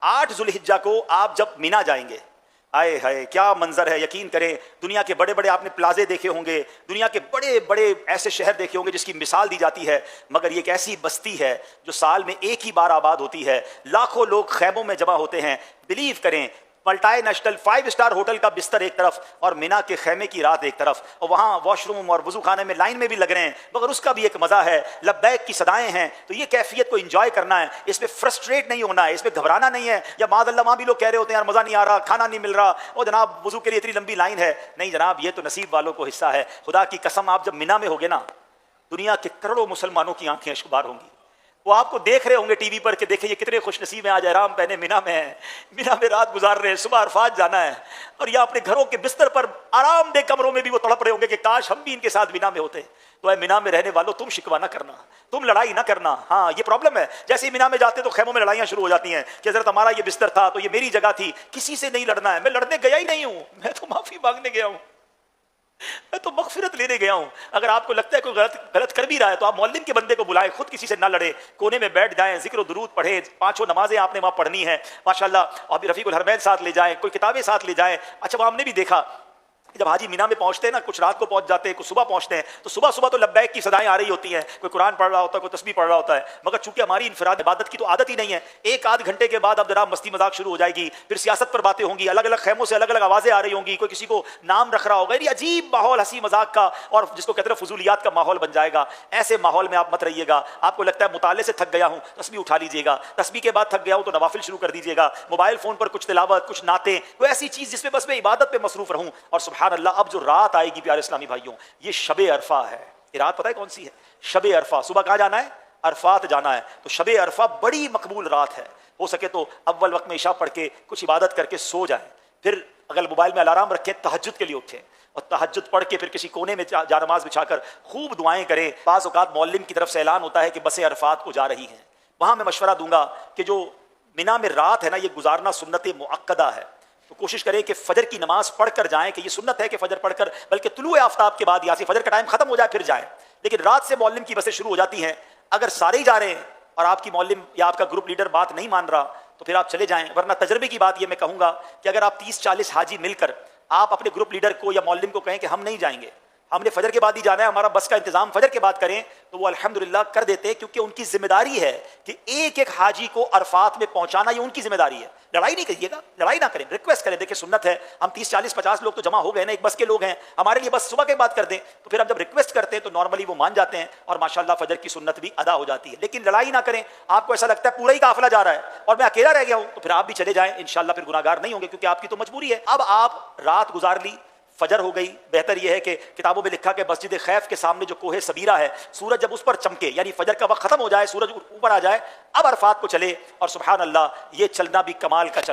8 ذوالحجہ کو آپ جب مینا جائیں گے، آئے ہائے کیا منظر ہے، یقین کریں دنیا کے بڑے بڑے آپ نے پلازے دیکھے ہوں گے، دنیا کے بڑے بڑے ایسے شہر دیکھے ہوں گے جس کی مثال دی جاتی ہے، مگر یہ ایک ایسی بستی ہے جو سال میں ایک ہی بار آباد ہوتی ہے، لاکھوں لوگ خیموں میں جمع ہوتے ہیں۔ بلیو کریں ملٹائی نیشنل 5 اسٹار ہوٹل کا بستر ایک طرف اور مینا کے خیمے کی رات ایک طرف، اور وہاں واش روم اور وضو خانے میں لائن میں بھی لگ رہے ہیں، مگر اس کا بھی ایک مزہ ہے، لبیک کی صدائیں ہیں۔ تو یہ کیفیت کو انجوائے کرنا ہے، اس میں فرسٹریٹ نہیں ہونا ہے، اس میں گھبرانا نہیں ہے، یا معاذ اللہ وہاں بھی لوگ کہہ رہے ہوتے ہیں یار مزہ نہیں آ رہا، کھانا نہیں مل رہا، اور جناب وضو کے لیے اتنی لمبی لائن ہے۔ نہیں جناب، یہ تو نصیب والوں کو حصہ ہے۔ خدا کی قسم آپ جب مینا میں ہوگے نا، دنیا کے کروڑوں مسلمانوں کی آنکھیں اشکبار ہوں گی، وہ آپ کو دیکھ رہے ہوں گے ٹی وی پر کہ دیکھیں یہ کتنے خوش نصیب ہیں، آج احرام پہنے مینا میں ہیں، مینا میں رات گزار رہے ہیں، صبح عرفات جانا ہے، اور یہ اپنے گھروں کے بستر پر آرام دہ کمروں میں بھی وہ تڑپ رہے ہوں گے کہ کاش ہم بھی ان کے ساتھ مینا میں ہوتے۔ تو اے مینا میں رہنے والوں، تم شکوہ نہ کرنا، تم لڑائی نہ کرنا۔ ہاں یہ پرابلم ہے، جیسے ہی مینا میں جاتے تو خیموں میں لڑائیاں شروع ہو جاتی ہیں کہ حضرت ہمارا یہ بستر تھا تو یہ میری جگہ تھی، کسی سے نہیں لڑنا ہے۔ میں لڑنے گیا ہی نہیں ہوں، میں تو معافی مانگنے گیا ہوں، میں تو مغفرت لینے گیا ہوں۔ اگر آپ کو لگتا ہے کوئی غلط کر بھی رہا ہے تو آپ معلم کے بندے کو بلائیں، خود کسی سے نہ لڑے، کونے میں بیٹھ جائیں، ذکر و درود پڑھیں، 5 نمازیں آپ نے وہاں پڑھنی ہے ماشاءاللہ، اور بھی رفیق الحرمین ساتھ لے جائیں، کوئی کتابیں ساتھ لے جائیں۔ اچھا وہ ہم نے بھی دیکھا جب حاجی مینا میں پہنچتے ہیں نا، کچھ رات کو پہنچ جاتے ہیں، کچھ صبح پہنچتے ہیں، تو صبح صبح تو لبیک کی صدائیں آ رہی ہوتی ہیں، کوئی قرآن پڑھ رہا ہوتا ہے، کوئی تسبیح پڑھ رہا ہوتا ہے، مگر چونکہ ہماری انفراد عبادت کی تو عادت ہی نہیں ہے، 1 آدھ گھنٹے کے بعد اب ذرا مستی مذاق شروع ہو جائے گی، پھر سیاست پر باتیں ہوں گی، الگ الگ خیموں سے الگ الگ آوازیں آ رہی ہوں گی، کوئی کسی کو نام رکھ رہا ہوگا، یہ عجیب ماحول ہنسی مذاق کا اور جس کو کہتے ہیں فضولیات کا ماحول بن جائے گا۔ ایسے ماحول میں آپ مت رہیے گا۔ آپ کو لگتا ہے مطالعے سے تھک گیا ہوں، تسبیح اٹھا لیجیے گا، تسبیح کے بعد تھک گیا ہوں تو نوافل شروع کر دیجیے گا، موبائل فون پر کچھ تلاوت، کچھ نعتیں، کوئی ایسی چیز جس میں بس میں عبادت پہ مصروف رہوں۔ اور سبحان اللہ اب جو رات آئے گی پیارے اسلامی بھائیوں، یہ شب عرفہ ہے۔ یہ رات پتہ ہے کون سی ہے؟ شب عرفہ۔ صبح کہاں جانا ہے؟ عرفات جانا ہے۔ تو شب عرفہ بڑی مقبول رات ہے، ہو سکے تو اول وقت میں عشاء پڑھ کے کچھ عبادت کر کے سو جائیں، پھر اگر موبائل میں الارم رکھیں تہجد کے لیے اٹھیں، اور تہجد پڑھ کے پھر کسی کونے میں جا نماز بچھا کر خوب دعائیں کریں۔ بعض اوقات معلم کی طرف سے اعلان ہوتا ہے کہ بسیں عرفات کو جا رہی ہیں، وہاں میں مشورہ دوں گا کہ جو مینا میں رات ہے نا، یہ گزارنا سنت مؤکدہ ہے، تو کوشش کریں کہ فجر کی نماز پڑھ کر جائیں، کہ یہ سنت ہے کہ فجر پڑھ کر، بلکہ طلوع آفتاب کے بعد، یا فجر کا ٹائم ختم ہو جائے پھر جائیں، لیکن رات سے معلم کی بسیں شروع ہو جاتی ہیں۔ اگر سارے ہی جا رہے ہیں اور آپ کی معلم یا آپ کا گروپ لیڈر بات نہیں مان رہا تو پھر آپ چلے جائیں، ورنہ تجربے کی بات یہ میں کہوں گا کہ اگر آپ 30-40 حاجی مل کر آپ اپنے گروپ لیڈر کو یا معلم کو کہیں کہ ہم نہیں جائیں گے، ہم نے فجر کے بعد ہی جانا ہے، ہمارا بس کا انتظام فجر کے بعد کریں، تو وہ الحمدللہ کر دیتے ہیں، کیونکہ ان کی ذمہ داری ہے کہ ایک ایک حاجی کو عرفات میں پہنچانا، یہ ان کی ذمہ داری ہے۔ لڑائی نہیں کریے گا، لڑائی نہ کریں، ریکویسٹ کریں، دیکھیں سنت ہے، ہم 30-40-50 لوگ تو جمع ہو گئے نا، ایک بس کے لوگ ہیں، ہمارے لیے بس صبح کے بعد کر دیں، تو پھر ہم جب ریکویسٹ کرتے ہیں تو نارملی وہ مان جاتے ہیں، اور ماشاءاللہ فجر کی سنت بھی ادا ہو جاتی ہے۔ لیکن لڑائی نہ کریں، آپ کو ایسا لگتا ہے پورا ہی قافلہ جا رہا ہے اور میں اکیلا رہ گیا ہوں، تو پھر آپ بھی چلے جائیں، انشاءاللہ پھر گناہگار نہیں ہوں گے، کیونکہ آپ کی تو مجبوری ہے۔ اب آپ رات گزار لی، فجر ہو گئی، بہتر یہ ہے کہ کتابوں میں لکھا کہ مسجد خیف کے سامنے جو کوہ سبیرہ ہے، سورج جب اس پر چمکے، یعنی فجر کا وقت ختم ہو جائے، سورج اوپر آ جائے، اب عرفات کو چلے، اور سبحان اللہ یہ چلنا بھی کمال کا چلنا